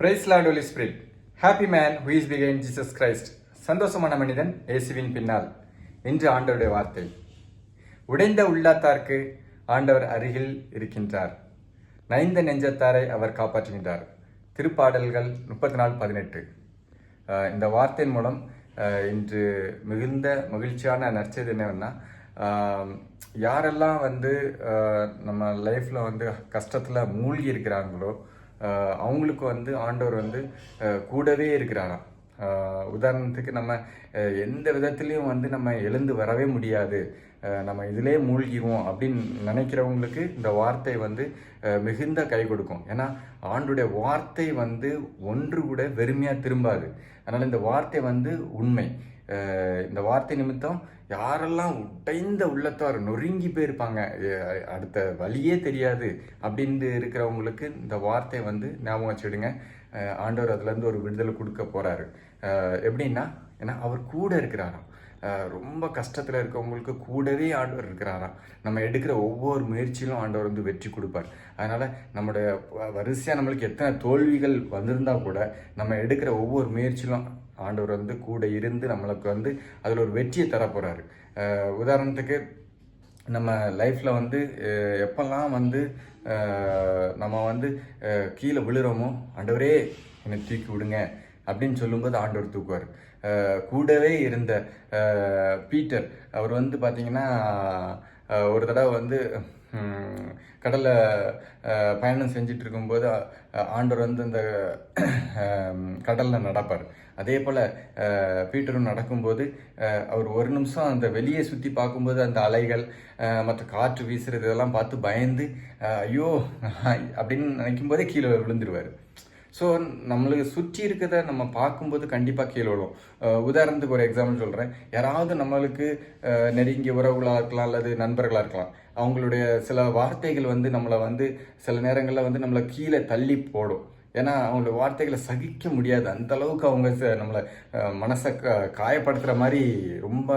Price Lord Holi Spirit. Happy man who is behind Jesus Christ. சந்தோஷமான மனிதன் இயேசுவின் பின்னால். இன்று ஆண்டவருடைய வார்த்தை. உடைந்த உள்ளத்தார்க்கு ஆண்டவர் அருகில் இருக்கின்றார், நைந்த நெஞ்சத்தாரை அவர் காப்பாற்றுகின்றார். திருப்பாடல்கள் 34:18. இந்த வார்த்தையின் மூலம் இன்று மிகுந்த மகிழ்ச்சியான நற்செய்தி என்னவென்னா, யாரெல்லாம் நம்ம லைஃப்பில் கஷ்டத்தில் மூழ்கி இருக்கிறாங்களோ அவங்களுக்கு ஆண்டவர் கூடவே இருக்கிறாராம். உதாரணத்துக்கு நம்ம எந்த விதத்துலேயும் நம்ம எழுந்து வரவே முடியாது, நம்ம இதிலே மூழ்கிவோம் அப்படின்னு நினைக்கிறவங்களுக்கு இந்த வார்த்தை மிகுந்த கை கொடுக்கும். ஏன்னா ஆண்டுடைய வார்த்தை ஒன்று கூட வெறுமையாக திரும்பாது. அதனால் இந்த வார்த்தை உண்மை. இந்த வார்த்தை நிமித்தம் யாரெல்லாம் உடைந்த உள்ளத்தார் நொறுங்கி போயிருப்பாங்க, அடுத்த வழியே தெரியாது அப்படின்னு இருக்கிறவங்களுக்கு இந்த வார்த்தை ஞாபகம் வச்சுடுங்க. ஆண்டவர் அதுலேருந்து ஒரு விடுதலை கொடுக்க போகிறாரு. எப்படின்னா, ஏன்னா அவர் கூட இருக்கிறாராம். ரொம்ப கஷ்டத்தில் இருக்கவங்களுக்கு கூடவே ஆண்டவர் இருக்கிறாராம். நம்ம எடுக்கிற ஒவ்வொரு முயற்சியிலும் ஆண்டவர் வெற்றி கொடுப்பார். அதனால் நம்முடைய வரிசையாக நம்மளுக்கு எத்தனை தோல்விகள் வந்திருந்தால் கூட நம்ம எடுக்கிற ஒவ்வொரு முயற்சியிலும் ஆண்டவர் கூட இருந்து நம்மளுக்கு அதில் ஒரு வெற்றியை தரப்போகிறாரு. உதாரணத்துக்கு நம்ம லைஃப்பில் எப்பெல்லாம் நம்ம கீழே விழுறோமோ, ஆண்டவரே என்னை தூக்கி விடுங்க அப்படின்னு சொல்லும்போது ஆண்டவர் தூக்குவார். கூடவே இருந்த பீட்டர் அவர் பார்த்தீங்கன்னா, ஒரு தடவை கடலில் பயணம் செஞ்சிட்டு இருக்கும்போது ஆண்டவர் அந்த கடலில் நடப்பார். அதே போல் பீட்டரும் நடக்கும்போது அவர் ஒரு நிமிஷம் அந்த வெளியே சுற்றி பார்க்கும்போது அந்த அலைகள் மற்ற காற்று வீசுறது இதெல்லாம் பார்த்து பயந்து ஐயோ அப்படின்னு நினைக்கும் போதே கீழே விழுந்துருவார். ஸோ நம்மளுக்கு சுற்றி இருக்கிறத நம்ம பார்க்கும்போது கண்டிப்பாக கீழே விழும். உதாரணத்துக்கு ஒரு எக்ஸாம்பிள் சொல்கிறேன். யாராவது நம்மளுக்கு நெருங்கிய உறவுகளாக இருக்கலாம் அல்லது நண்பர்களாக இருக்கலாம். அவங்களுடைய சில வார்த்தைகள் நம்மளை சில நேரங்களில் நம்மளை கீழே தள்ளி போடும். ஏன்னா அவங்களோட வார்த்தைகளை சகிக்க முடியாது. அந்த அளவுக்கு அவங்க நம்மளை மனசை காயப்படுத்துகிற மாதிரி ரொம்ப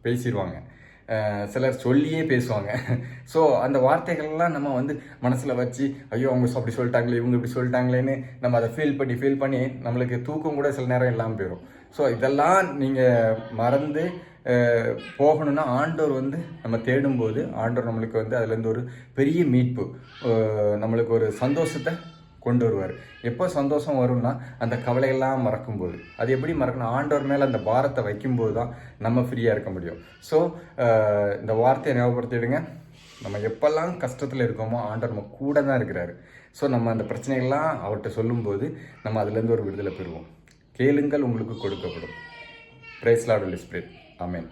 பேசிடுவாங்க. சிலர் சொல்லியே பேசுவாங்க. ஸோ அந்த வார்த்தைகள்லாம் நம்ம மனசில் வச்சு ஐயோ அவங்க அப்படி சொல்லிட்டாங்களே, இவங்க இப்படி சொல்லிட்டாங்களேன்னு நம்ம அதை ஃபீல் பண்ணி நம்மளுக்கு தூக்கம் கூட சில நேரம் இல்லாமல் போயிடும். ஸோ இதெல்லாம் நீங்கள் மறந்து போகணும்னா ஆண்டவர் நம்ம தேடும்போது ஆண்டவர் நம்மளுக்கு அதுலேருந்து ஒரு பெரிய மீட்பு, நம்மளுக்கு ஒரு சந்தோஷத்தை கொண்டு வருவார். எப்போ சந்தோஷம் வரும்னா அந்த கவலையெல்லாம் மறக்கும்போது. அது எப்படி மறக்கணும்? ஆண்டவர் மேலே அந்த பாரத்தை வைக்கும்போது தான் நம்ம ஃப்ரீயாக இருக்க முடியும். ஸோ இந்த வார்த்தையை ஞாபகப்படுத்திடுங்க. நம்ம எப்பெல்லாம் கஷ்டத்தில் இருக்கோமோ ஆண்டவர் நம்ம கூட தான் இருக்கிறாரு. ஸோ நம்ம அந்த பிரச்சனைகள்லாம் அவர்கிட்ட சொல்லும்போது நம்ம அதுலேருந்து ஒரு விடுதலை பெறுவோம். கேளுங்கள், உங்களுக்கு கொடுக்கப்படும். Praise Lord Holi spirit. ஆமென்.